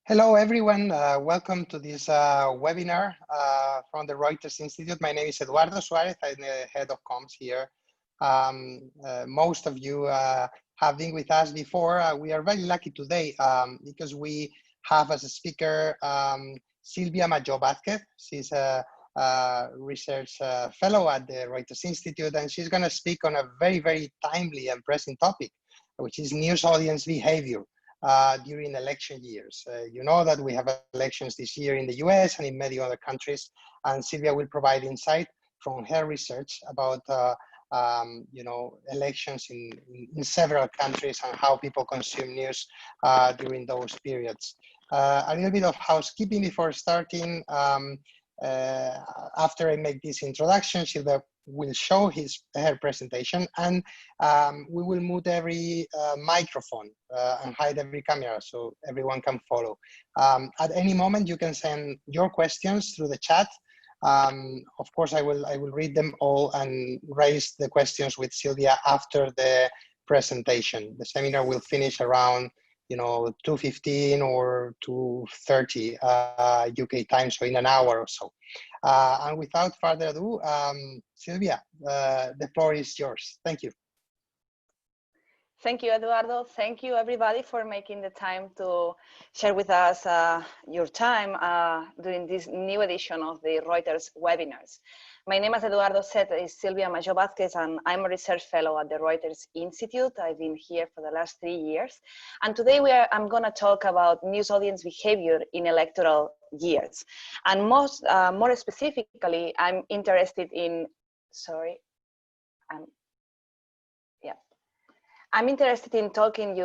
Hello, everyone. Welcome to this webinar from the Reuters Institute. My name is Eduardo Suarez. I'm the head of comms here. Most of you have been with us before. We are very lucky today because we have as a speaker Silvia Mayo Vázquez. She's a research fellow at the Reuters Institute, and she's going to speak on a very, very timely and pressing topic, which is news audience behavior during election years. You know that we have elections this year in the US and in many other countries, and Silvia will provide insight from her research about elections in several countries and how people consume news during those periods. A little bit of housekeeping before starting. After I make this introduction, Silvia will show her presentation, and we will mute every microphone and hide every camera so everyone can follow. At any moment, you can send your questions through the chat. Of course, I will read them all and raise the questions with Silvia after the presentation. The seminar will finish around 2:15 or 2:30 UK time, so in an hour or so. And without further ado, Silvia, the floor is yours. Thank you. Thank you, Eduardo. Thank you, everybody, for making the time to share with us your time during this new edition of the Reuters webinars. My name, as Eduardo said, is Silvia Mayo Vázquez, and I'm a research fellow at the Reuters Institute. I've been here for the last 3 years. And today I'm going to talk about news audience behavior in electoral years. And more specifically, I'm interested in, I'm interested in walking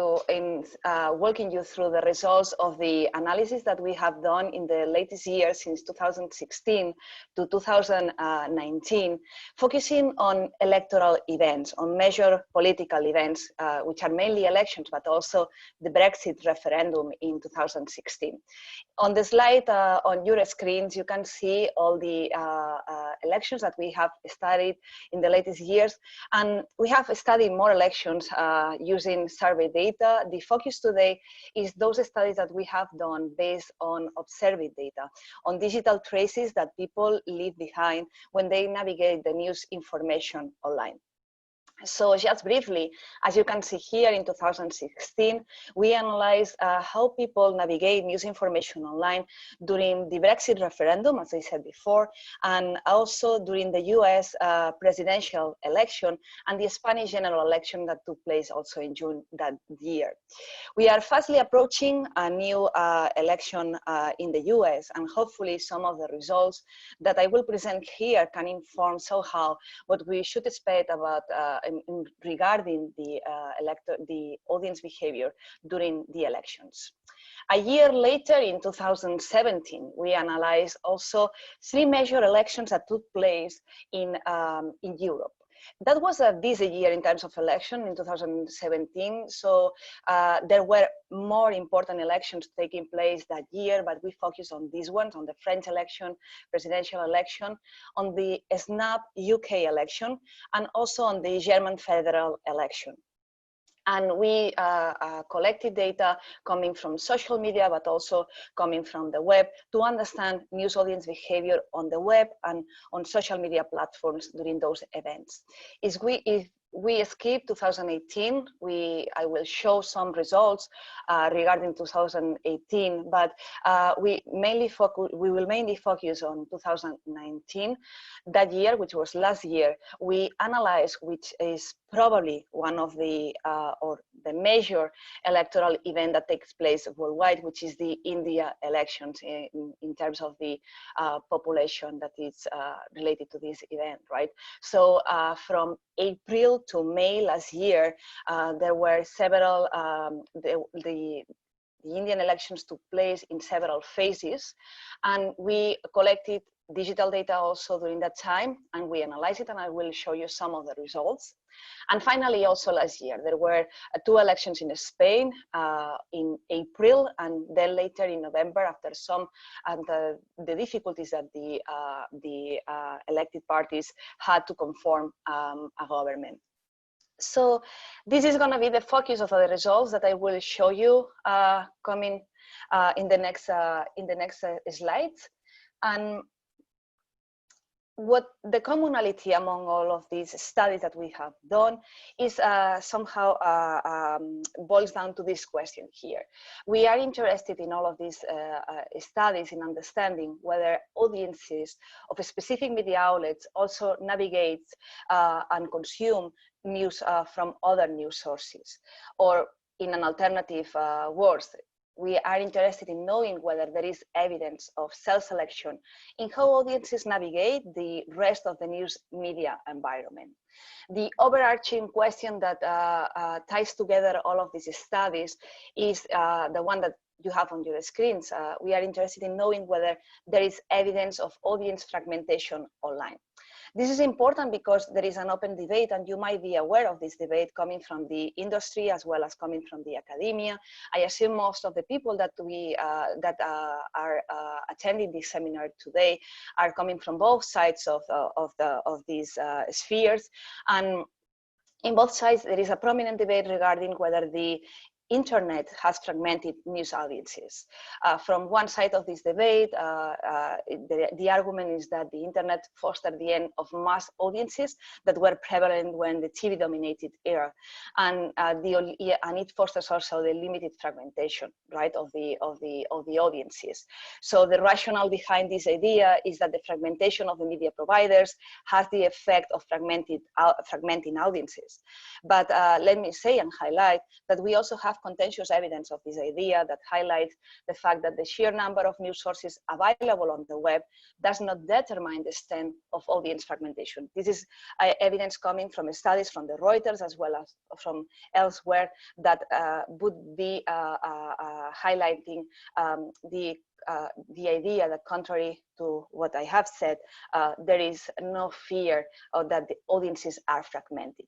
you through the results of the analysis that we have done in the latest years since 2016 to 2019, focusing on electoral events, on major political events, which are mainly elections, but also the Brexit referendum in 2016. On the slide on your screens, you can see all the elections that we have studied in the latest years, and we have studied more elections using survey data. The focus today is those studies that we have done based on observed data, on digital traces that people leave behind when they navigate the news information online. So just briefly, as you can see here in 2016, we analyzed how people navigate news information online during the Brexit referendum, as I said before, and also during the US presidential election and the Spanish general election that took place also in June that year. We are fastly approaching a new election in the US, and hopefully some of the results that I will present here can inform somehow what we should expect about regarding the audience behavior during the elections. A year later, in 2017, we analyzed also 3 major elections that took place in Europe. That was a busy year in terms of election in 2017, so there were more important elections taking place that year, but we focused on these ones, on the French election, presidential election, on the snap UK election, and also on the German federal election. And we collected data coming from social media, but also coming from the web to understand news audience behavior on the web and on social media platforms during those events. If we skip 2018, I will show some results regarding 2018, but we will mainly focus on 2019. That year, which was last year, we analyzed, which is probably one of the or the major electoral event that takes place worldwide, which is the India elections in terms of the population that is related to this event, right? So from April to May last year, there were several, the Indian elections took place in several phases, and we collected digital data also during that time, and we analyzed it, and I will show you some of the results. And finally, also last year, there were 2 elections in Spain in April, and then later in November, after some and the difficulties that the elected parties had to conform a government. So this is going to be the focus of the results that I will show you coming in the next slides. And what the commonality among all of these studies that we have done is somehow boils down to this question here. We are interested in all of these studies in understanding whether audiences of a specific media outlets also navigate and consume news from other news sources, or in an alternative words, we are interested in knowing whether there is evidence of self-selection in how audiences navigate the rest of the news media environment. The overarching question that ties together all of these studies is the one that you have on your screens. We are interested in knowing whether there is evidence of audience fragmentation online. This is important because there is an open debate, and you might be aware of this debate coming from the industry as well as coming from the academia. I assume most of the people that are attending this seminar today are coming from both sides of these spheres, and in both sides there is a prominent debate regarding whether the internet has fragmented news audiences. From one side of this debate, the argument is that the internet fostered the end of mass audiences that were prevalent when the TV-dominated era, and it fosters also the limited fragmentation, right, of the audiences. So the rationale behind this idea is that the fragmentation of the media providers has the effect of fragmenting audiences. But let me say and highlight that we also have contentious evidence of this idea that highlights the fact that the sheer number of news sources available on the web does not determine the extent of audience fragmentation. This is evidence coming from studies from the Reuters as well as from elsewhere that would be highlighting the idea that, contrary to what I have said, there is no fear that the audiences are fragmented.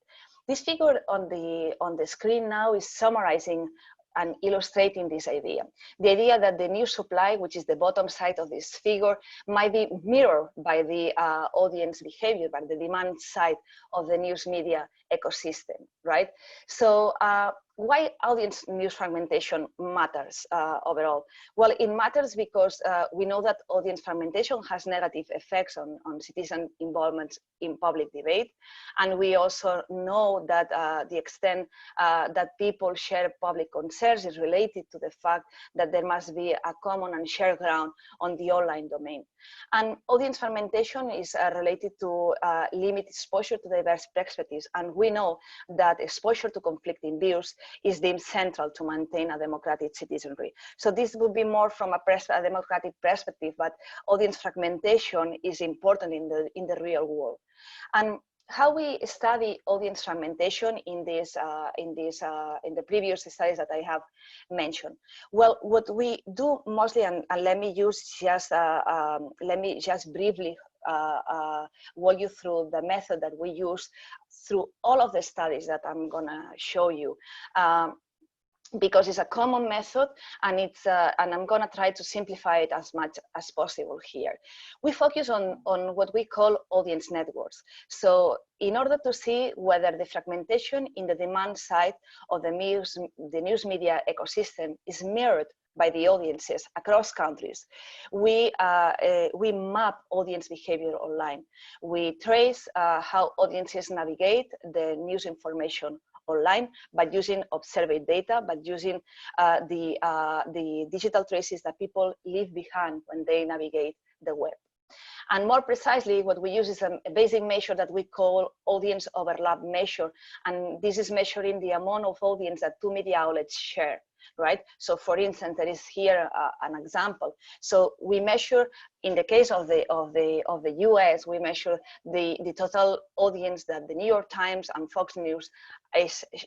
This figure on the screen now is summarizing and illustrating this idea. The idea that the news supply, which is the bottom side of this figure, might be mirrored by the audience behavior, by the demand side of the news media ecosystem, right? So why audience news fragmentation matters overall? Well, it matters because we know that audience fragmentation has negative effects on citizen involvement in public debate. And we also know that the extent that people share public concerns is related to the fact that there must be a common and shared ground on the online domain. And audience fragmentation is related to limited exposure to diverse perspectives. And we know that exposure to conflicting views is deemed central to maintain a democratic citizenry. So this would be more from a democratic perspective, but audience fragmentation is important in the real world. And how we study audience fragmentation in the previous studies that I have mentioned. Well, what we do mostly, and let me just briefly walk you through the method that we use through all of the studies that I'm gonna show you. Because it's a common method, and and I'm gonna try to simplify it as much as possible here. We focus on what we call audience networks. So in order to see whether the fragmentation in the demand side of the news media ecosystem is mirrored by the audiences across countries, we map audience behavior online. We trace how audiences navigate the news information online by using observed data, by using the digital traces that people leave behind when they navigate the web. And more precisely, what we use is a basic measure that we call audience overlap measure. And this is measuring the amount of audience that two media outlets share, right? So for instance, there is here an example. So we measure, in the case of the US, we measure the total audience that the New York Times and Fox News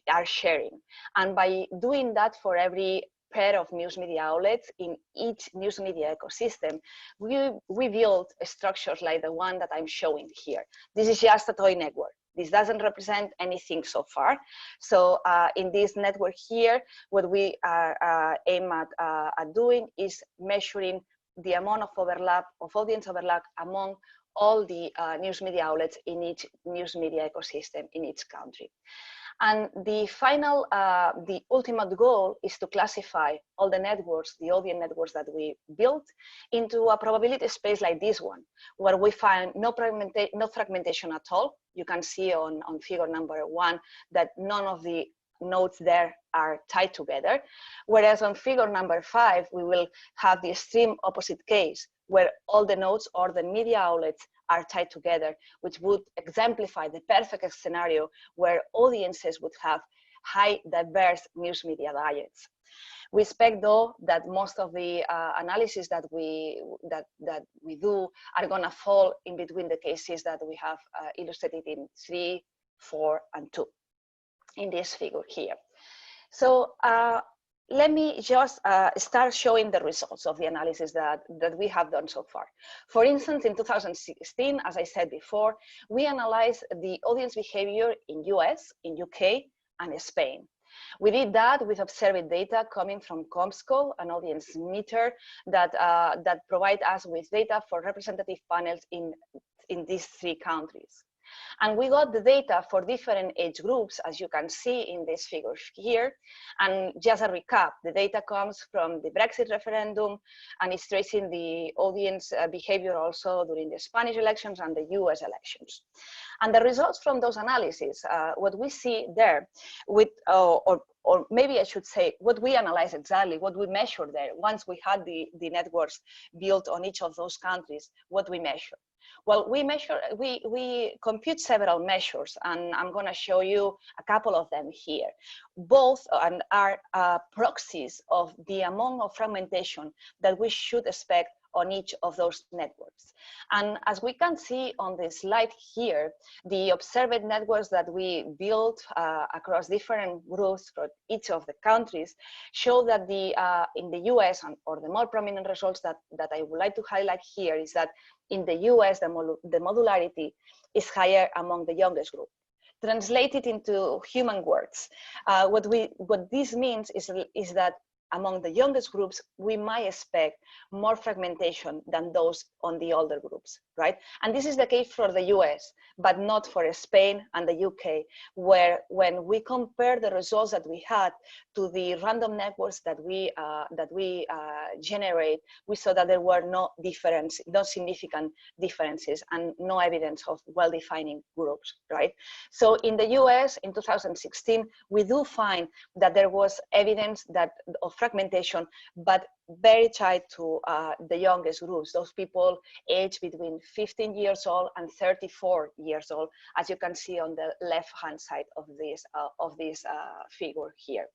are sharing. And by doing that for every pair of news media outlets in each news media ecosystem, we build structures like the one that I'm showing here. This is just a toy network. This doesn't represent anything so far. So in this network here, what we aim at doing is measuring the amount of overlap, of audience overlap among all the news media outlets in each news media ecosystem in each country. And the final, the ultimate goal is to classify all the networks, the audience networks that we built, into a probability space like this one, where we find no fragmentation at all. You can see on figure number 1 that none of the nodes there are tied together. Whereas on figure number 5, we will have the extreme opposite case, where all the nodes or the media outlets are tied together, which would exemplify the perfect scenario where audiences would have high diverse news media diets. We expect, though, that most of the analysis that we do are going to fall in between the cases that we have illustrated in 3, 4, and 2 in this figure here. So let me just start showing the results of the analysis that we have done so far. For instance, in 2016, as I said before, we analyzed the audience behavior in US, in UK, and Spain. We did that with observed data coming from Comscore, an audience meter that provide us with data for representative panels in these 3 countries. And we got the data for different age groups, as you can see in this figure here. And just a recap, the data comes from the Brexit referendum, and it's tracing the audience behavior also during the Spanish elections and the US elections. And the results from those analyses, what we see there, with, or maybe I should say, what we analyze exactly, what we measure there, once we had the networks built on each of those countries, what we measure. Well, we compute several measures, and I'm going to show you a couple of them here. Both are proxies of the amount of fragmentation that we should expect on each of those networks. And as we can see on the slide here, the observed networks that we built across different groups for each of the countries show that in the US, or the more prominent results that I would like to highlight here is that in the US, the modularity is higher among the youngest group. Translated into human words, what this means is that among the youngest groups, we might expect more fragmentation than those on the older groups, right? And this is the case for the US, but not for Spain and the UK, where when we compare the results that we had to the random networks that we generate, we saw that there were no significant differences and no evidence of well-defining groups, right? So in the US in 2016, we do find that there was evidence of fragmentation, but very tied to the youngest groups, those people aged between 15 years old and 34 years old, as you can see on the left-hand side of this figure here.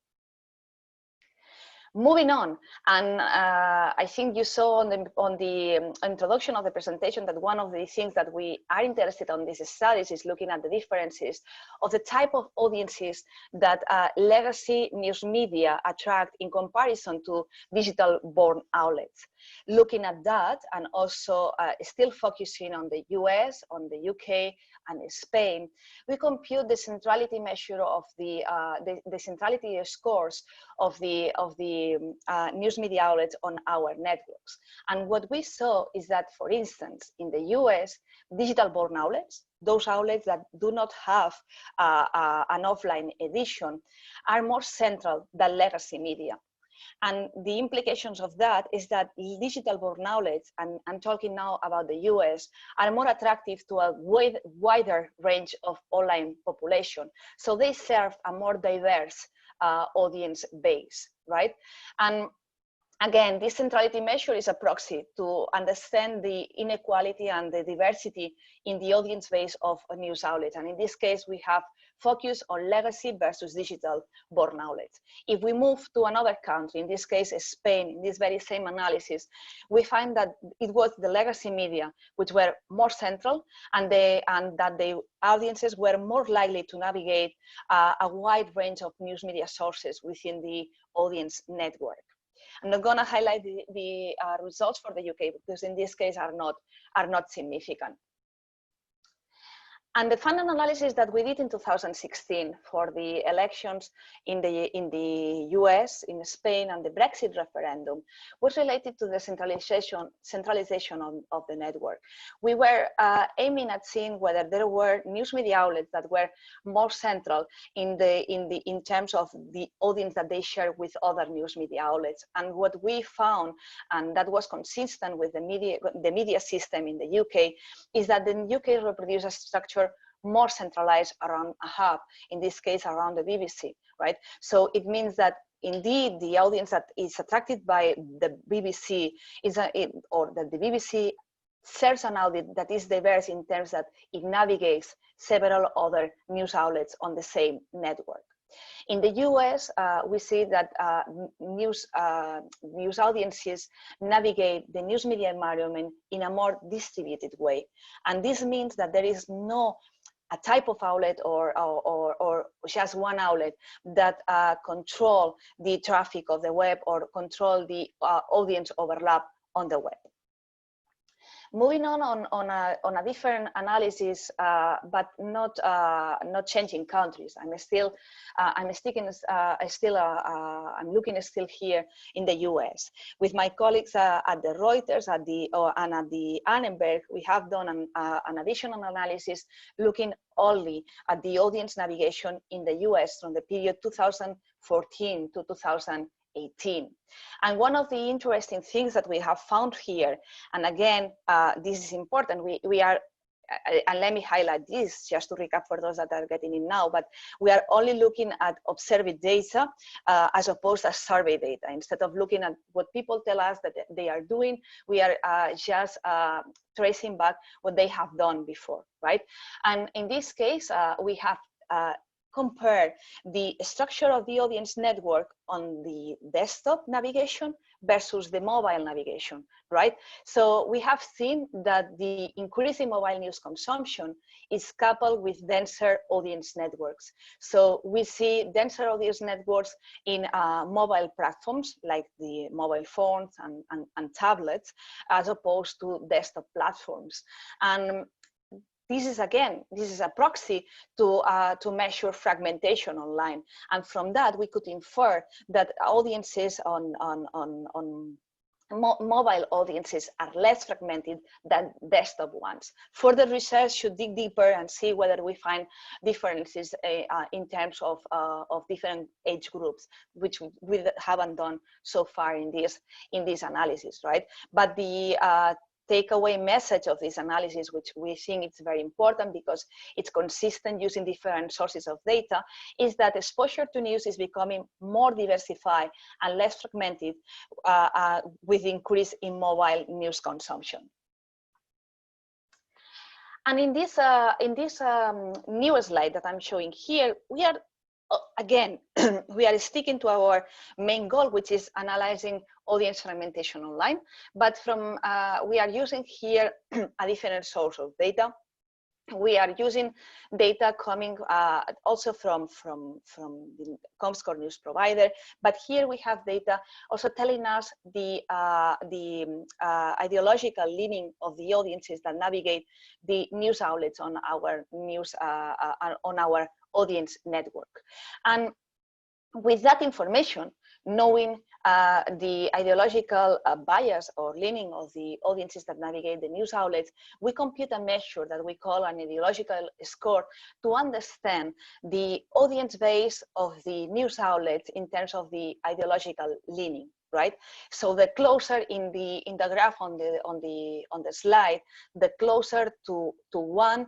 Moving on, and I think you saw on the introduction of the presentation that one of the things that we are interested in these studies is looking at the differences of the type of audiences that legacy news media attract in comparison to digital-born outlets. Looking at that, and also still focusing on the US, on the UK, and Spain, we compute the centrality measure of the centrality scores of the news media outlets on our networks. And what we saw is that, for instance, in the US, digital-born outlets, those outlets that do not have an offline edition, are more central than legacy media. And the implications of that is that digital-born outlets, and I'm talking now about the US, are more attractive to a wider range of online population. So they serve a more diverse audience base, right? And again, this centrality measure is a proxy to understand the inequality and the diversity in the audience base of news outlets. And in this case, we have focused on legacy versus digital-born outlets. If we move to another country, in this case, Spain, in this very same analysis, we find that it was the legacy media which were more central, and that the audiences were more likely to navigate a wide range of news media sources within the audience network. I'm not going to highlight the results for the UK because in this case are not significant. And the final analysis that we did in 2016 for the elections in the US, in Spain, and the Brexit referendum was related to the centralization of the network. We were aiming at seeing whether there were news media outlets that were more central in terms of the audience that they share with other news media outlets. And what we found, and that was consistent with the media system in the UK, is that the UK reproduces a structure more centralized around a hub, in this case around the BBC, right? So it means that indeed the audience that is attracted by the BBC or that the BBC serves an audience that is diverse in terms that it navigates several other news outlets on the same network. In the US, we see that news audiences navigate the news media environment in a more distributed way. And this means that there is no a type of outlet or just one outlet that control the traffic of the web or control the audience overlap on the web. Moving on a different analysis, but not changing countries. I'm looking still here in the US with my colleagues at the Reuters and at the Annenberg. We have done an additional analysis looking only at the audience navigation in the US from the period 2014 to 2018. And one of the interesting things that we have found here, and again, this is important, we are, and let me highlight this just to recap for those that are getting in now, but we are only looking at observed data as opposed to survey data. Instead of looking at what people tell us that they are doing, we are just tracing back what they have done before, right? And in this case, we have compare the structure of the audience network on the desktop navigation versus the mobile navigation, right? So we have seen that the increase in mobile news consumption is coupled with denser audience networks. So we see denser audience networks in mobile platforms like the mobile phones and tablets, as opposed to desktop platforms. And this is a proxy to measure fragmentation online. And from that, we could infer that audiences on mobile audiences are less fragmented than desktop ones. Further research should dig deeper and see whether we find differences in terms of different age groups, which we haven't done so far in this analysis, right? But the takeaway message of this analysis, which we think it's very important because it's consistent using different sources of data, is that exposure to news is becoming more diversified and less fragmented with increase in mobile news consumption. And in this new slide that I'm showing here, we are again, we are sticking to our main goal, which is analyzing audience fragmentation online, but we are using here a different source of data. We are using data coming also from the Comscore news provider, but here we have data also telling us the ideological leaning of the audiences that navigate the news outlets on our news on our audience network. And with that information, knowing the ideological bias or leaning of the audiences that navigate the news outlets, we compute a measure that we call an ideological score to understand the audience base of the news outlets in terms of the ideological leaning, right? So the closer in the graph on the slide, the closer to 1,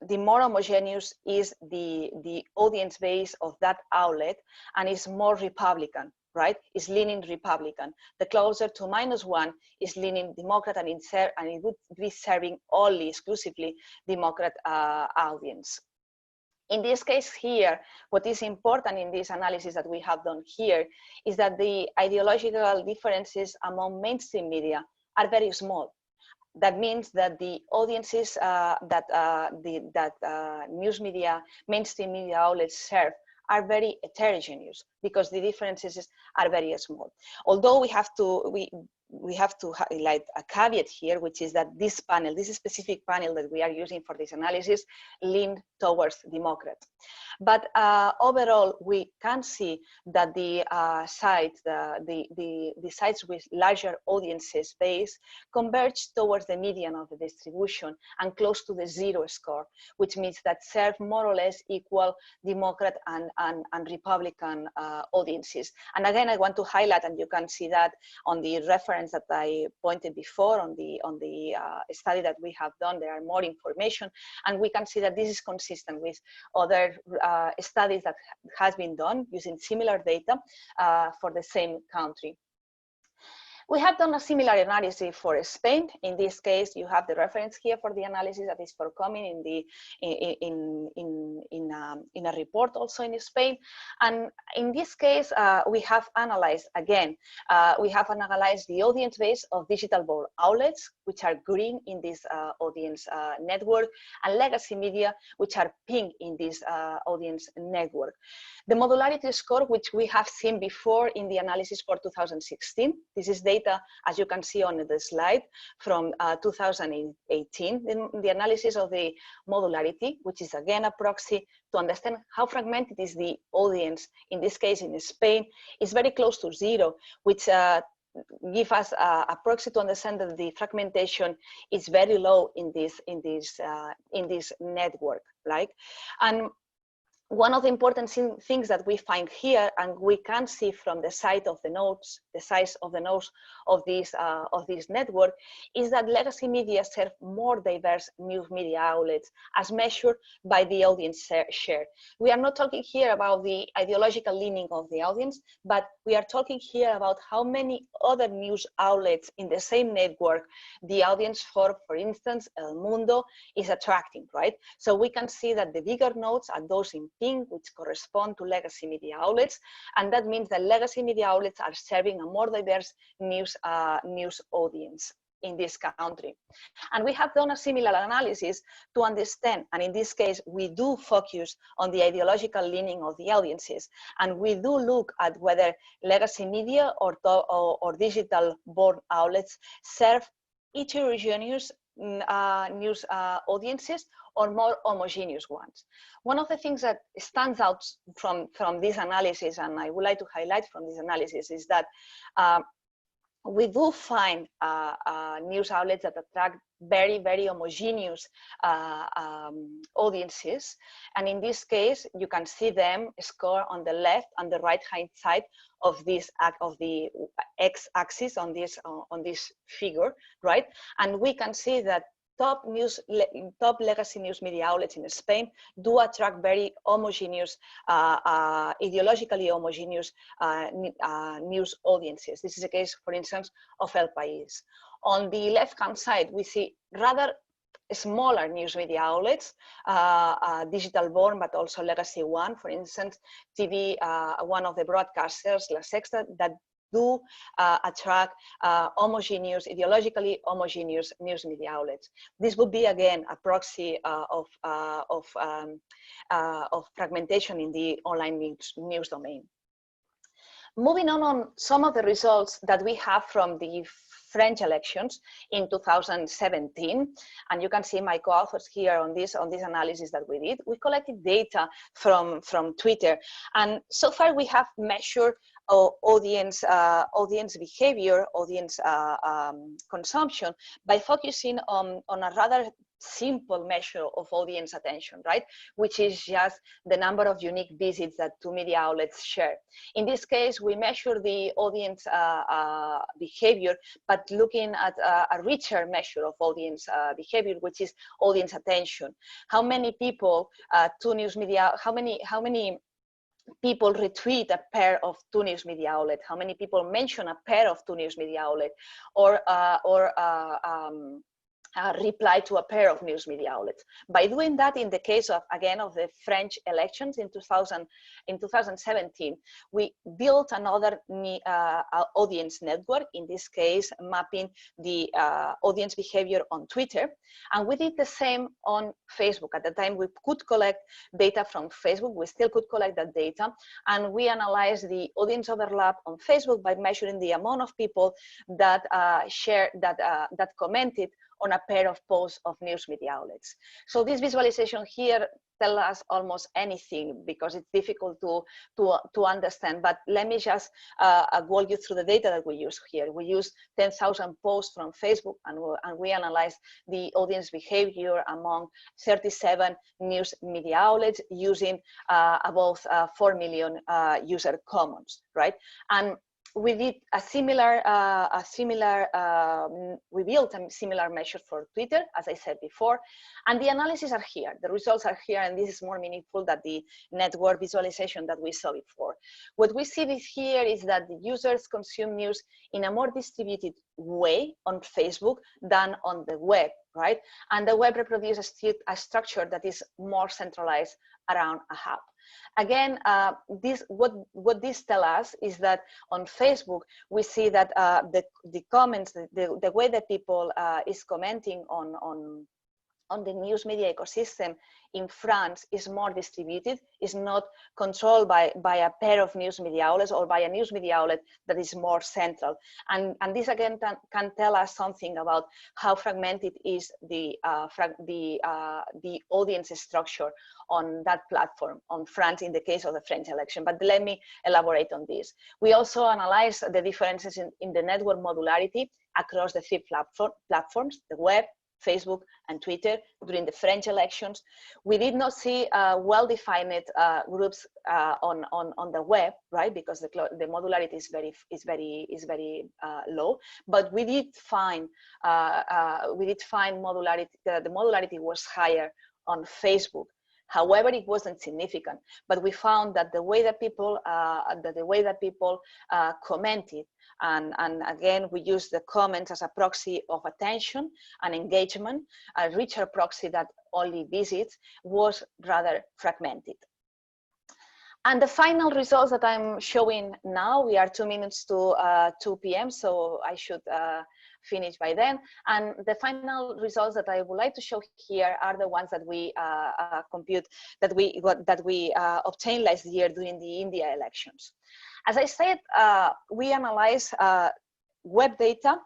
the more homogeneous is the audience base of that outlet, and is more Republican, right? Is leaning Republican. The closer to -1 is leaning Democrat, and it would be serving only exclusively Democrat audience. In this case here, what is important in this analysis that we have done here is that the ideological differences among mainstream media are very small. That means that the audiences news media, mainstream media outlets serve are very heterogeneous because the differences are very small. Although we have to highlight a caveat here, which is that this panel, this specific panel that we are using for this analysis, lean towards Democrat. But overall, we can see that the sites, the sites with larger audiences base converge towards the median of the distribution and close to the 0 score, which means that serve more or less equal Democrat and Republican audiences. And again, I want to highlight, and you can see that on the reference that I pointed before on the study that we have done. There are more information, and we can see that this is consistent with other studies that has been done using similar data for the same country. We have done a similar analysis for Spain. In this case, you have the reference here for the analysis that is forthcoming in a report also in Spain. And in this case, we have analyzed again. We have analyzed the audience base of digital board outlets, which are green in this audience network, and legacy media, which are pink in this audience network. The modularity score, which we have seen before in the analysis for 2016. This is data, as you can see on the slide, from 2018. The analysis of the modularity, which is again a proxy to understand how fragmented is the audience, in this case in Spain, is very close to 0, which give us a proxy to understand that the fragmentation is very low in this network, right? And one of the important things that we find here, and we can see from the size of the nodes, of this network, is that legacy media serve more diverse news media outlets as measured by the audience share. We are not talking here about the ideological leaning of the audience, but we are talking here about how many other news outlets in the same network the audience for instance, El Mundo is attracting, right? So we can see that the bigger nodes are those in pink, which correspond to legacy media outlets, and that means that legacy media outlets are serving a more diverse news audience in this country. And we have done a similar analysis to understand, and in this case, we do focus on the ideological leaning of the audiences, and we do look at whether legacy media or digital board outlets serve heterogeneous news audiences or more homogeneous ones. One of the things that stands out from this analysis, and I would like to highlight from this analysis, is that we do find news outlets that attract very, very homogeneous audiences. And in this case, you can see them score on the left and the right-hand side of this of the x-axis on this figure, right? And we can see that top legacy news media outlets in Spain do attract very homogeneous, ideologically homogeneous news audiences. This is the case, for instance, of El País. On the left-hand side, we see rather smaller news media outlets, digital born, but also legacy one, for instance, TV, one of the broadcasters, La Sexta, that do attract homogeneous, ideologically homogeneous news media outlets. This would be again a proxy of fragmentation in the online news domain. Moving on some of the results that we have from the French elections in 2017, and you can see my co-authors here on this analysis that we did. We collected data from Twitter, and so far we have measured audience behavior, audience consumption by focusing on a rather simple measure of audience attention, right? Which is just the number of unique visits that two media outlets share. In this case, we measure the audience behavior, but looking at a richer measure of audience behavior, which is audience attention. How many people, how many people retweet a pair of two news media outlets? How many people mention a pair of two news media outlets? Or reply to a pair of news media outlets. By doing that, in the case of, again, of the French elections in 2017, we built another audience network, in this case, mapping the audience behavior on Twitter. And we did the same on Facebook. At the time, we could collect data from Facebook. We still could collect that data. And we analyzed the audience overlap on Facebook by measuring the amount of people that that commented on a pair of posts of news media outlets. So this visualization here tells us almost anything because it's difficult to understand, but let me just walk you through the data that we use here. We use 10,000 posts from Facebook, and we analyze the audience behavior among 37 news media outlets using about 4 million user comments, right? And we did we built a similar measure for Twitter, as I said before, and the analyses are here. The results are here, and this is more meaningful than the network visualization that we saw before. What we see here is that the users consume news in a more distributed way on Facebook than on the web, right? And the web reproduces a structure that is more centralized around a hub. Again, what this tells us is that on Facebook, we see that the comments, the way that people is commenting on the news media ecosystem in France is more distributed, is not controlled by a pair of news media outlets or by a news media outlet that is more central. And this again can tell us something about how fragmented is the audience structure on that platform, on France, in the case of the French election. But let me elaborate on this. We also analyze the differences in the network modularity across the three platforms, the web, Facebook, and Twitter during the French elections. We did not see well-defined groups on the web, right? Because the modularity is very low. But we did find modularity. The modularity was higher on Facebook. However, it wasn't significant. But we found that the way that people commented, and again, we use the comments as a proxy of attention and engagement. A richer proxy that only visits was rather fragmented. And the final results that I'm showing now, we are 2 minutes to 2 p.m., so I should finish by then. And the final results that I would like to show here are the ones that we obtained last year during the India elections. As I said, we analyze web data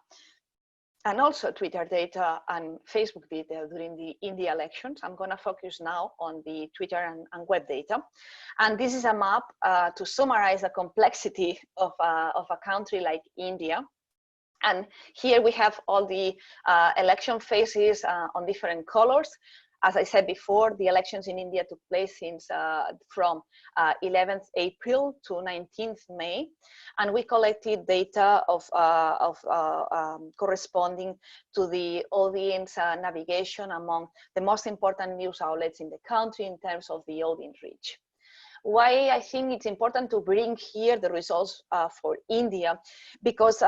and also Twitter data and Facebook data during the India elections. I'm going to focus now on the Twitter and web data. And this is a map to summarize the complexity of a country like India. And here we have all the election phases on different colors. As I said before, the elections in India took place since from 11th April to 19th May, and we collected data of corresponding to the audience navigation among the most important news outlets in the country in terms of the audience reach. Why I think it's important to bring here the results for India, because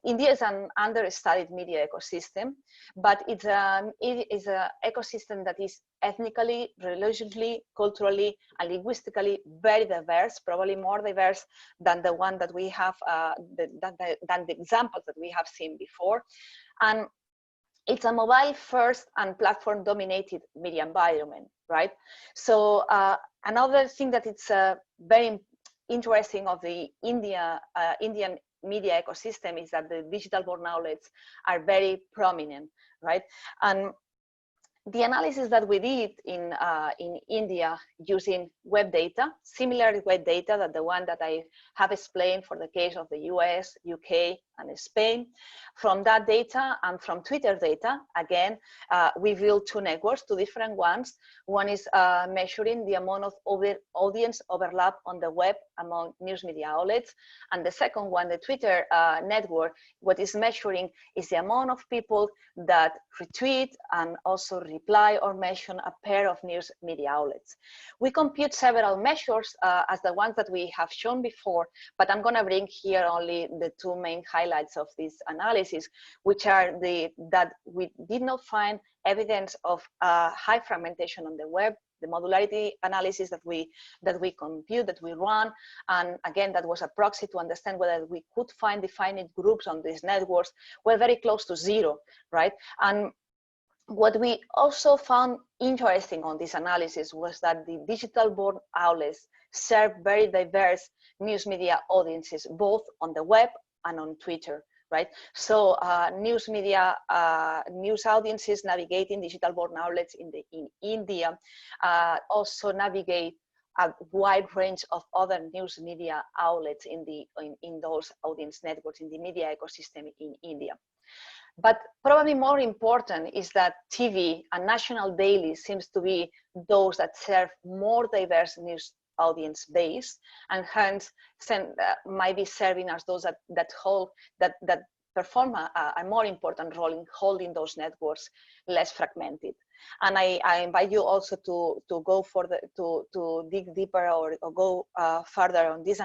India is an understudied media ecosystem, but it is an ecosystem that is ethnically, religiously, culturally, and linguistically very diverse, probably more diverse than the one that we have, than the examples that we have seen before. And it's a mobile first and platform dominated media environment, right? So another thing that it's very interesting of the Indian media ecosystem is that the digital born outlets are very prominent, right? And the analysis that we did in India using web data, similar web data that the one that I have explained for the case of the US, UK, and Spain. From that data and from Twitter data, again, we built two networks, two different ones. One is measuring the amount of audience overlap on the web among news media outlets. And the second one, the Twitter network, what is measuring is the amount of people that retweet and also reply or mention a pair of news media outlets. We compute several measures as the ones that we have shown before, but I'm going to bring here only the two main highlights highlights of this analysis, which are that we did not find evidence of high fragmentation on the web, the modularity analysis that we compute, that we run, and again, that was a proxy to understand whether we could find definite groups on these networks, were very close to zero, right? And what we also found interesting on this analysis was that the digital-born outlets serve very diverse news media audiences, both on the web and on Twitter, right? So news media, news audiences navigating digital-born outlets in India also navigate a wide range of other news media outlets in those audience networks in the media ecosystem in India. But probably more important is that TV and national dailies seems to be those that serve more diverse news audience base, and hence might be serving as those that perform a more important role in holding those networks less fragmented. And I invite you also to go further, to dig deeper or go further on these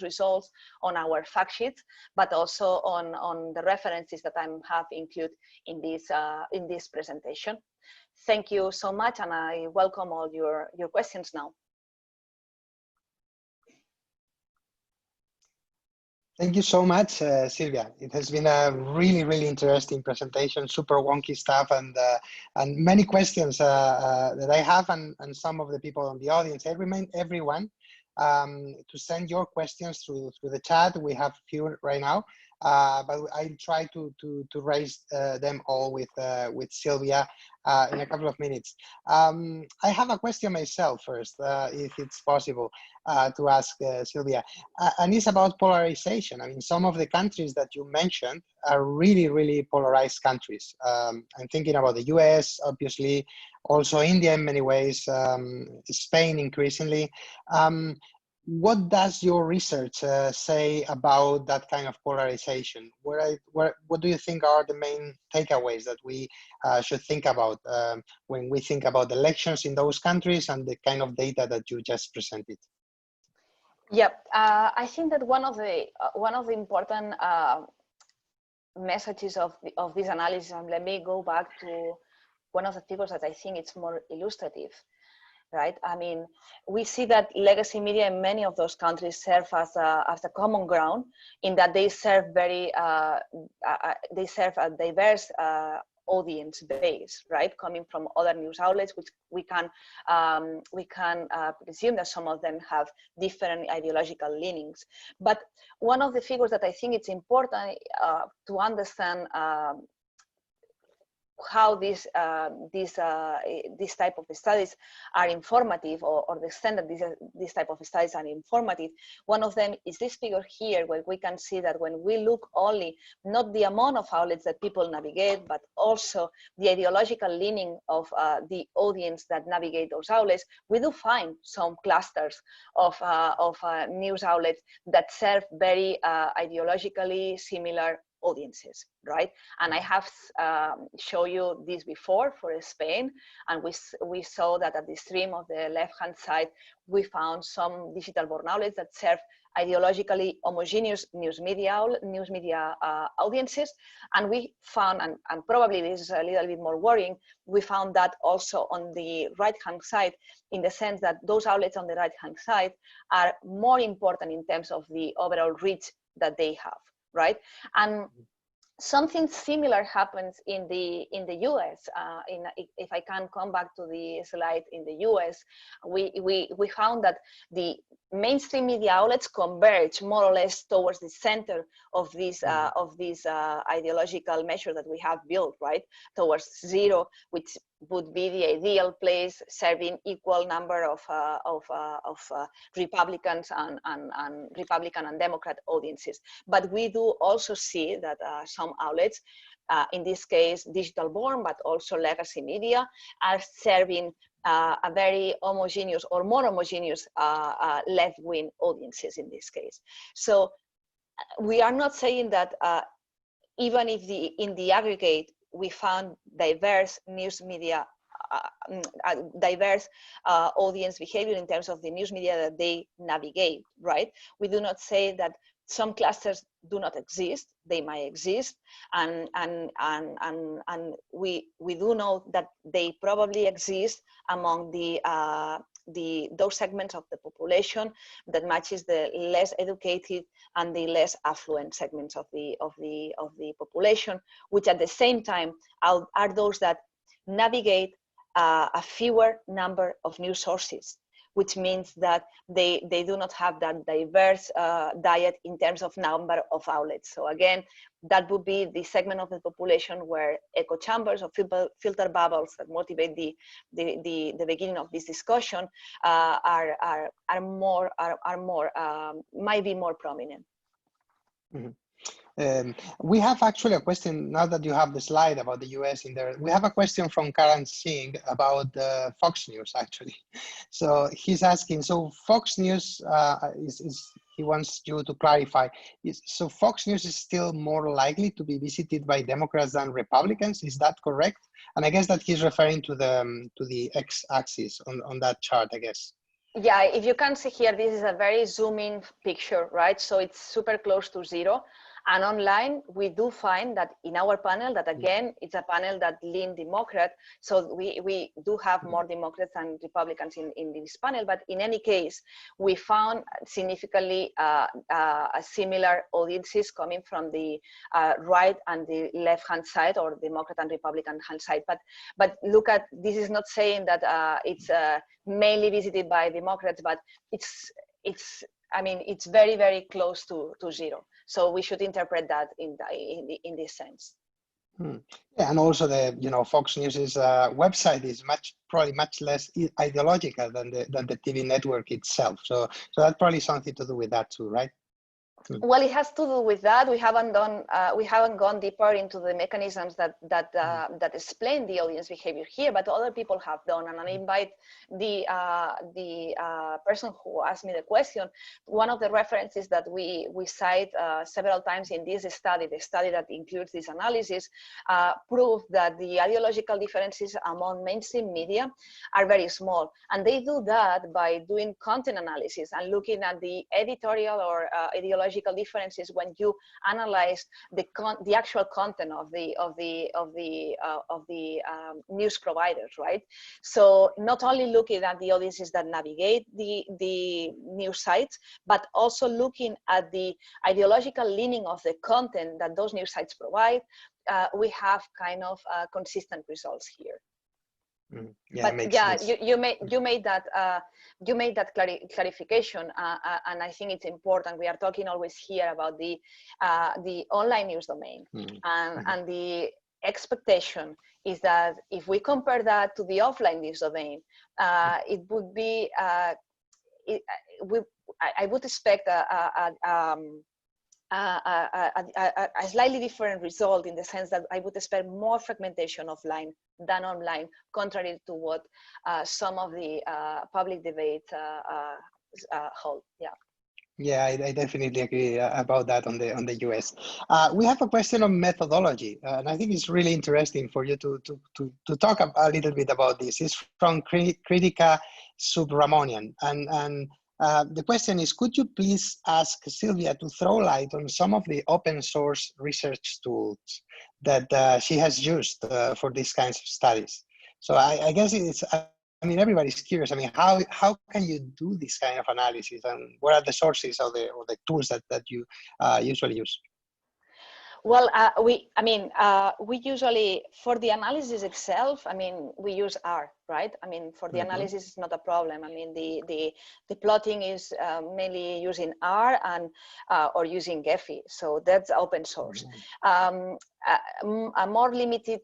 results on our fact sheets, but also on the references that I have included in this presentation. Thank you so much, and I welcome all your questions now. Thank you so much, Silvia. It has been a really, really interesting presentation, super wonky stuff, and many questions that I have, and some of the people on the audience. I remind everyone to send your questions through the chat. We have a few right now, but I'll try to raise them all with Silvia in a couple of minutes. I have a question myself first, if it's possible to ask Silvia, and it's about polarization. I mean, some of the countries that you mentioned are really, really polarized countries. I'm thinking about the US, obviously, also India in many ways, Spain increasingly. What does your research say about that kind of polarization? What do you think are the main takeaways that we should think about when we think about elections in those countries and the kind of data that you just presented? Yeah, I think that one of the important messages of this analysis, and let me go back to one of the figures that I think it's more illustrative. Right. I mean, we see that legacy media in many of those countries serve as a common ground in that they serve a diverse audience base, right? Coming from other news outlets, which we can presume that some of them have different ideological leanings. But one of the figures that I think it's important to understand how these type of studies are informative, or the extent that these type of studies are informative. One of them is this figure here, where we can see that when we look only not the amount of outlets that people navigate, but also the ideological leaning of the audience that navigate those outlets, we do find some clusters of news outlets that serve very ideologically similar audiences, right? And I have shown you this before for Spain, and we saw that at the extreme of the left-hand side, we found some digital-born outlets that serve ideologically homogeneous news media audiences, and we found, and probably this is a little bit more worrying, we found that also on the right-hand side, in the sense that those outlets on the right-hand side are more important in terms of the overall reach that they have. Right, and something similar happens in the US. If I can come back to the slide, in the US, we found that the mainstream media outlets converge more or less towards the center of this ideological measure that we have built, right, towards zero, which would be the ideal place, serving equal number of Republicans and Republican and Democrat audiences. But we do also see that some outlets, in this case digital-born, but also legacy media, are serving a very homogeneous or more homogeneous left-wing audiences in this case. So we are not saying that even if in the aggregate we found diverse news media diverse audience behavior in terms of the news media that they navigate, right? We do not say that some clusters do not exist. They might exist, and we do know that they probably exist among those segments of the population that matches the less educated and the less affluent segments of the population, which at the same time are those that navigate a fewer number of news sources, which means that they do not have that diverse diet in terms of number of outlets. So again, that would be the segment of the population where echo chambers or filter bubbles that motivate the beginning of this discussion might be more prominent. Mm-hmm. We have actually a question, now that you have the slide about the US in there, we have a question from Karan Singh about Fox News, actually. So he's asking, so Fox News, he wants you to clarify, so Fox News is still more likely to be visited by Democrats than Republicans, is that correct? And I guess that he's referring to the x-axis on that chart, I guess. Yeah, if you can see here, this is a very zoom-in picture, right? So it's super close to 0. And online, we do find that in our panel, that again, it's a panel that lean Democrat. So we do have more Democrats than Republicans in this panel. But in any case, we found significantly similar audiences coming from the right and the left-hand side, or Democrat and Republican hand side. But look at, this is not saying that it's mainly visited by Democrats, but it's very, very close to 0. So we should interpret that in this sense. Yeah, and also the Fox News's website is probably much less ideological than the TV network itself. So that's probably something to do with that too, right? Well, it has to do with that. We haven't gone deeper into the mechanisms that explain the audience behavior here, but other people have done. And I invite the person who asked me the question. One of the references that we cite several times in this study, the study that includes this analysis, prove that the ideological differences among mainstream media are very small, and they do that by doing content analysis and looking at the editorial or ideological differences when you analyze the actual content of the news providers, right? So not only looking at the audiences that navigate the news sites, but also looking at the ideological leaning of the content that those news sites provide, we have kind of consistent results here. Yeah, but yeah, you made that clarification, and I think it's important. We are talking always here about the online news domain, and the expectation is that if we compare that to the offline news domain, it would be I would expect a slightly different result, in the sense that I would expect more fragmentation offline than online, contrary to what some of the public debate hold. Yeah. Yeah, I definitely agree about that on the US. We have a question on methodology, and I think it's really interesting for you to talk a little bit about this. It's from Kritika Subramanian, and the question is, could you please ask Sylvia to throw light on some of the open source research tools that she has used for these kinds of studies? So I guess everybody's curious. I mean, how can you do this kind of analysis, and what are the sources or the tools that you usually use? Well, we usually, for the analysis itself, we use R, right? For the analysis, it's not a problem. The plotting is mainly using R and or using Gephi, so that's open source. A more limited,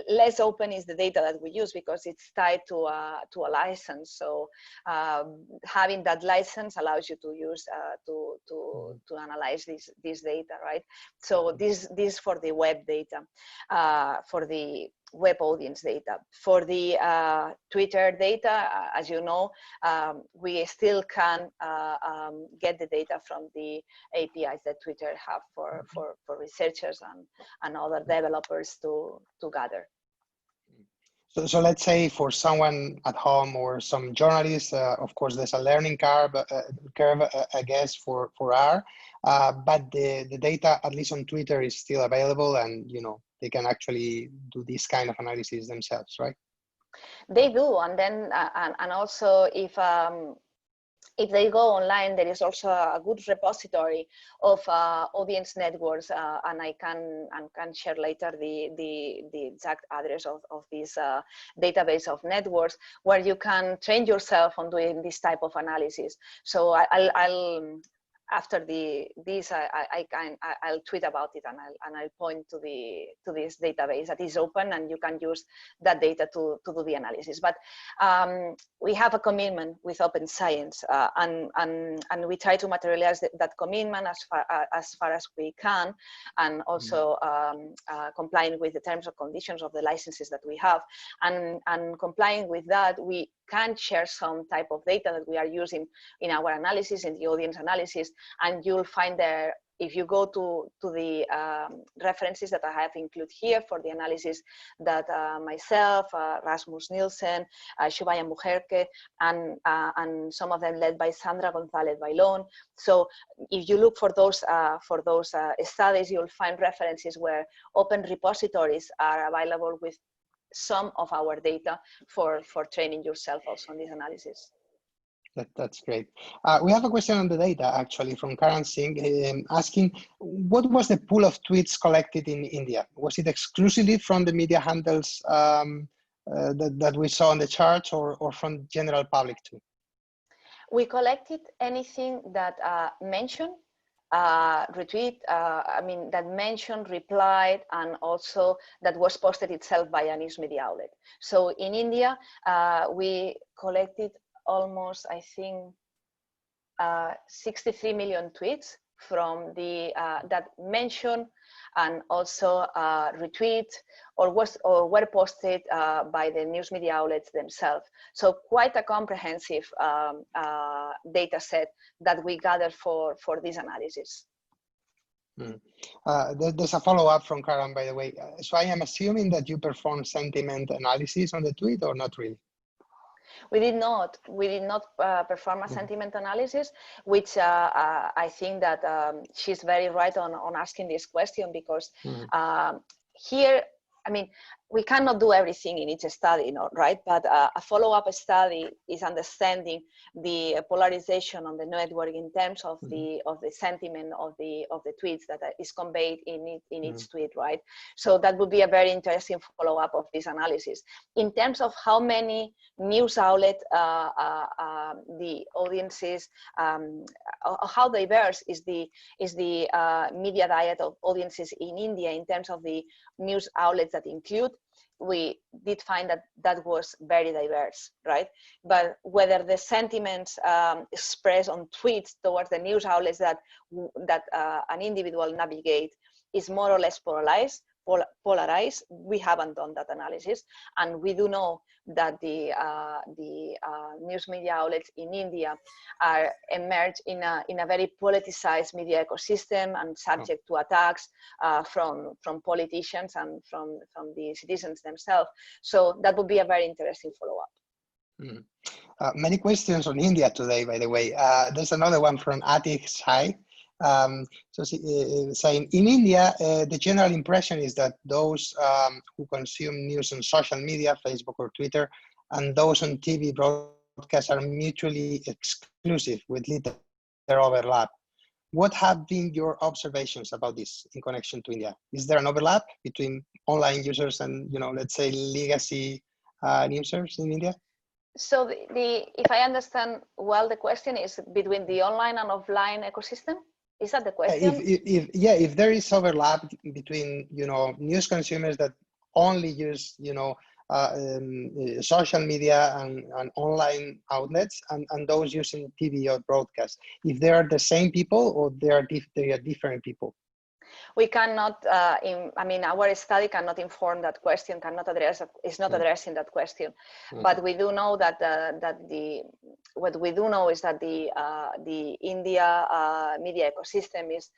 less open is the data that we use, because it's tied to a license. So having that license allows you to use to analyze this data, right? So this for the web data, for the web audience data. For the Twitter data, as you know, we still can get the data from the APIs that Twitter have for researchers and other developers to gather. So let's say for someone at home or some journalists, of course, there's a learning curve, I guess, for R, but the data, at least on Twitter, is still available, and they can actually do this kind of analysis themselves, right? They do, and then and also if they go online, there is also a good repository of audience networks, and I can share later the exact address of this database of networks, where you can train yourself on doing this type of analysis. So I'll after I'll tweet about it, and I'll point to this database that is open, and you can use that data to do the analysis. But we have a commitment with open science, and we try to materialize that commitment as far as we can, and also complying with the terms and conditions of the licenses that we have, and complying with that, we can share some type of data that we are using in our analysis, in the audience analysis, and you'll find there, if you go to the references that I have included here for the analysis that myself, Rasmus Nielsen, Shubhaya Mukherjee, and some of them led by Sandra González Bailón. So if you look for those studies, you'll find references where open repositories are available with some of our data for training yourself also on this analysis. That's great. We have a question on the data, actually, from Karan Singh, asking, what was the pool of tweets collected in India? Was it exclusively from the media handles that we saw on the charts, or from general public too? We collected anything that mentioned, retweet, that mentioned, replied, and also that was posted itself by a news media outlet. So in India, we collected almost, I think, 63 million tweets from the that mention and also retweet or were posted by the news media outlets themselves. So quite a comprehensive data set that we gathered for this analysis. There's a follow-up from Karan, by the way. So I am assuming that you performed sentiment analysis on the tweet, or not really? We did not perform a sentiment analysis, which I think that she's very right on asking this question, because here, we cannot do everything in each study, right? But a follow-up study is understanding the polarization on the network in terms of the sentiment of the tweets that is conveyed in each tweet, right? So that would be a very interesting follow-up of this analysis. In terms of how many news outlets the audiences, how diverse is the media diet of audiences in India in terms of the news outlets that include, we did find that was very diverse, right? But whether the sentiments expressed on tweets towards the news outlets that an individual navigate is more or less polarized, we haven't done that analysis, and we do know that the news media outlets in India are emerged in a very politicized media ecosystem and subject to attacks from politicians and from the citizens themselves. So that would be a very interesting follow-up. Many questions on India today, by the way. There's another one from Atik Sai. Saying, in India, the general impression is that those who consume news on social media, Facebook or Twitter, and those on TV broadcasts are mutually exclusive with little overlap. What have been your observations about this in connection to India? Is there an overlap between online users and, let's say, legacy users in India? So if I understand well, the question is between the online and offline ecosystem? Is that the question? If there is overlap between, news consumers that only use, social media and online outlets and those using TV or broadcast, if they are the same people or they are different people? We cannot, our study cannot inform that question, cannot address, is not addressing that question. But we do know that what we do know is that the India media ecosystem is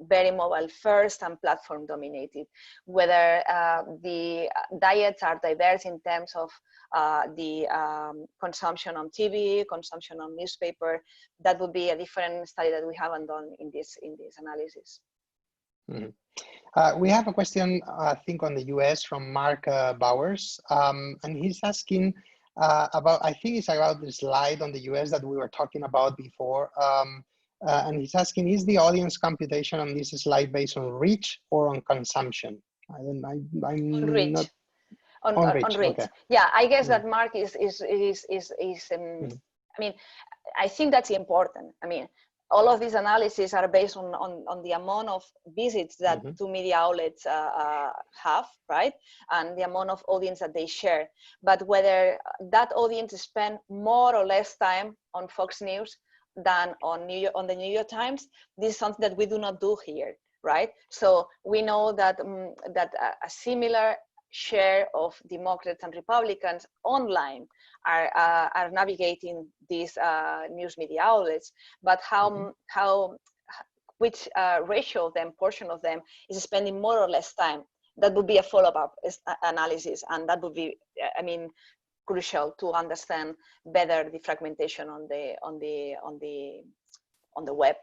very mobile first and platform dominated. Whether the diets are diverse in terms of the consumption on TV, consumption on newspaper, that would be a different study that we haven't done in this analysis. Mm-hmm. We have a question, I think, on the US from Mark Bowers, and he's asking about, I think it's about the slide on the US that we were talking about before. And he's asking, is the audience computation on this slide based on reach or on consumption? I'm on reach. Not on reach. Okay. Yeah, I guess that Mark is I mean, I think that's important. I mean, all of these analyses are based on the amount of visits that two media outlets have, right? And the amount of audience that they share. But whether that audience spend more or less time on Fox News than on the New York Times, this is something that we do not do here, right? So we know that that a similar share of Democrats and Republicans online are navigating these news media outlets, but which ratio of them, portion of them, is spending more or less time? That would be a follow-up analysis, and that would be, I mean, crucial to understand better the fragmentation on the web.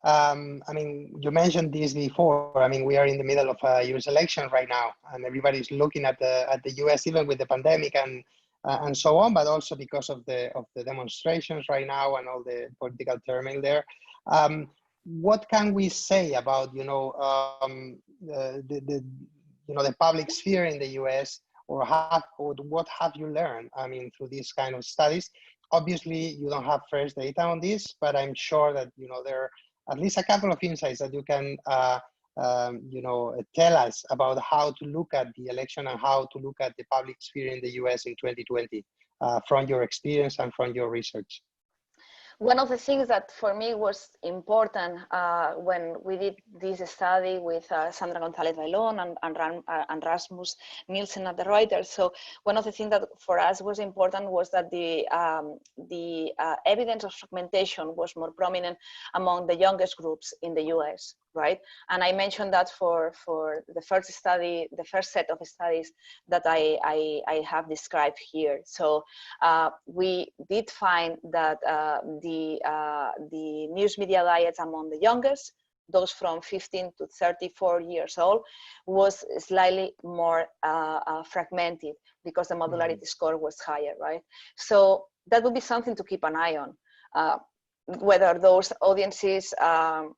I mean, you mentioned this before. I mean, we are in the middle of a US election right now, and everybody's looking at the US, even with the pandemic and so on, but also because of the demonstrations right now and all the political turmoil there. What can we say about the public sphere in the US, or what have you learned? I mean, through these kind of studies. Obviously, you don't have fresh data on this, but I'm sure that there are at least a couple of insights that you can tell us about how to look at the election and how to look at the public sphere in the US in 2020 from your experience and from your research. One of the things that for me was important when we did this study with Sandra González-Bailón and Rasmus Nielsen at the Reuters. So one of the things that for us was important was that the evidence of fragmentation was more prominent among the youngest groups in the US, right? And I mentioned that for the first study, the first set of studies that I have described here. So we did find that the news media diets among the youngest, those from 15 to 34 years old, was slightly more fragmented because the modularity score was higher, right? So that would be something to keep an eye on, whether those audiences are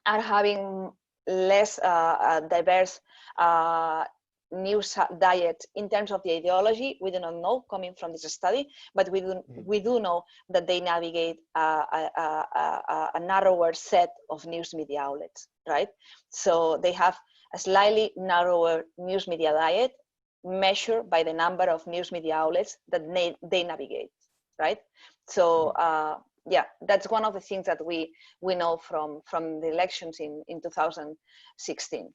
having less diverse news diet in terms of the ideology. We do not know coming from this study, but we do know that they navigate a narrower set of news media outlets, right? So they have a slightly narrower news media diet measured by the number of news media outlets that they navigate, right? So yeah, that's one of the things that we know from the elections in 2016.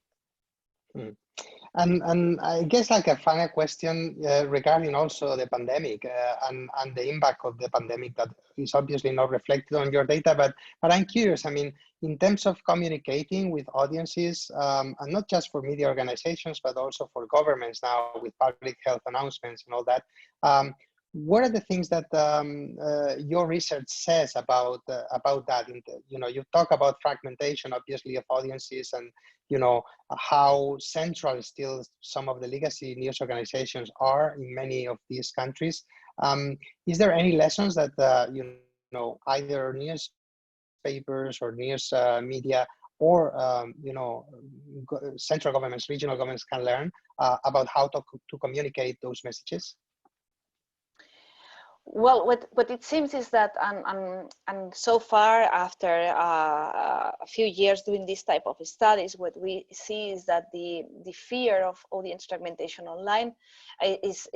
And I guess like a final question regarding also the pandemic and the impact of the pandemic that is obviously not reflected on your data, but I'm curious, I mean, in terms of communicating with audiences, and not just for media organizations, but also for governments now with public health announcements and all that, what are the things that your research says about that? You talk about fragmentation, obviously, of audiences, and how central still some of the legacy news organizations are in many of these countries. Is there any lessons that either newspapers or news media or central governments, regional governments can learn about how to communicate those messages? Well, what it seems is that, and so far after a few years doing this type of studies, what we see is that the fear of audience fragmentation online is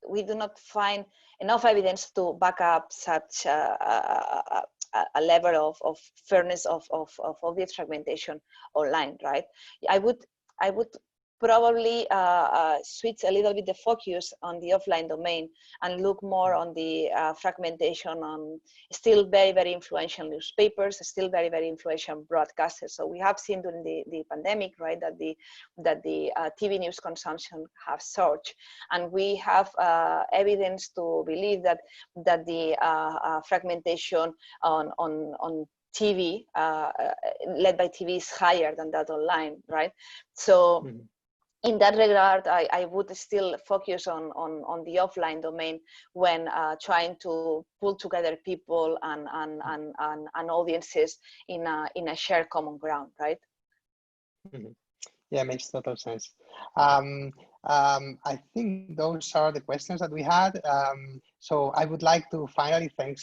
we do not find enough evidence to back up such a level of fairness of audience fragmentation online, right? I would probably switch a little bit the focus on the offline domain and look more on the fragmentation on still very, very influential newspapers, still very, very influential broadcasters. So we have seen during the pandemic, right, that the TV news consumption have surged, and we have evidence to believe that the fragmentation on TV, led by TV, is higher than that online, right? So in that regard, I would still focus on the offline domain when trying to pull together people and audiences in a shared common ground, right? Yeah, makes total sense. I think those are the questions that we had. So I would like to finally thank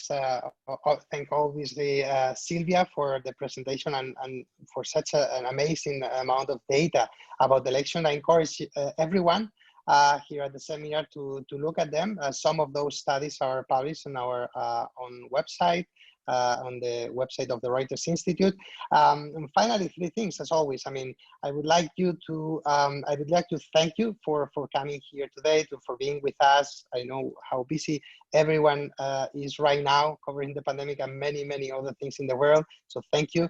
obviously Sylvia for the presentation and for such an amazing amount of data about the election. I encourage everyone here at the seminar to look at them. Some of those studies are published on our own website. On the website of the Reuters Institute. And finally, three things as always. I mean, I would like to thank you for coming here today, for being with us. I know how busy everyone is right now covering the pandemic and many other things in the world. So thank you.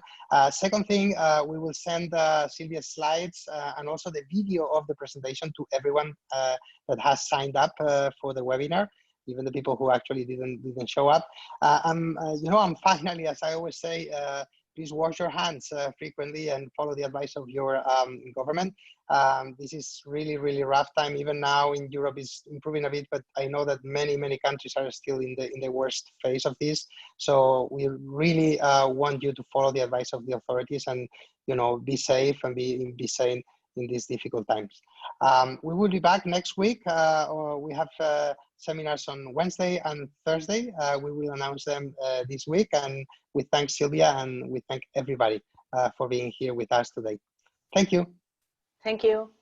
Second thing, we will send Sylvia's slides and also the video of the presentation to everyone that has signed up for the webinar, even the people who actually didn't show up. And finally, as I always say, please wash your hands frequently and follow the advice of your government. This is really rough time. Even now in Europe is improving a bit, but I know that many countries are still in the worst phase of this. So we really want you to follow the advice of the authorities and be safe and be sane in these difficult times. We will be back next week. We have seminars on Wednesday and Thursday. We will announce them this week, and we thank Sylvia and we thank everybody for being here with us today. Thank you. Thank you.